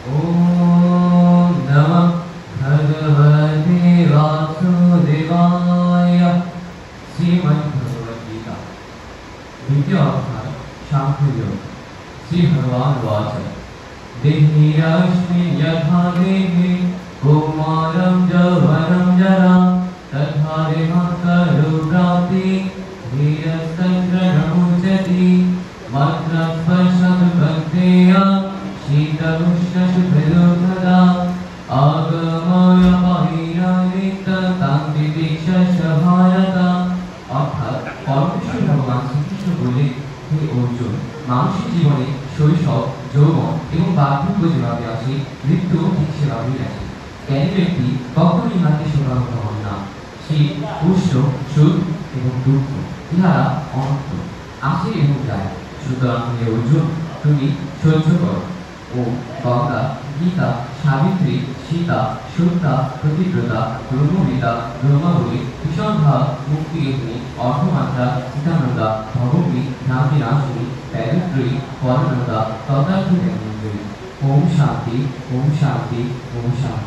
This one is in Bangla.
ओम नमः भगवते वासुदेवाय। श्रीमद्भगवद्गीता द्वितीय अध्याय सांख्ययोग। श्री भगवान उवाच देहिरस्मिन् यथा देहे कौमारं यौवनं जरा तथा देहान्तरो प्राप्ति धीरस्तन्द्रमुच्यते मात्र स्पर्शदुःखतेया शीतोष्णसुखदुःखदा আগময় পাহিরানিতান্তি দীক্ষাস্য ভারত। অর্থাৎ পরমেশ্বর ভগবান শ্রীকৃষ্ণ বললেন, হে অর্জুন, মানুষের জীবনে শৈশব, যৌবন এবং বার্ধক্য যেভাবে আসে, মৃত্যু ঠিক সেভাবেই আসে। জ্ঞানী ব্যক্তি কখনো ইহাকে শোকাহত হন না। শীত, উষ্ণ, সুখ এবং দুঃখ ইহারা অনন্ত, আসে এবং যায়। সুতরাং হে অর্জুন, তুমি সহ্য করো। ও গঙ্গা, গীতা, সাবিত্রী, সীতা, সত্যা, প্রতিব্রতা, ব্রহ্মবিতা, ব্রহ্মাবলী, বিষণধা, মুক্তিগেহিনী, অর্ধমাত্রা, চিতানন্দা, ভগবী, ভ্রান্তি নাশিনী, ব্যাধত্রয়ী, পরনন্দা, তথার্থ জ্ঞানমঞ্জরী। ওম শান্তি, ওম শান্তি, ওম শান্তি।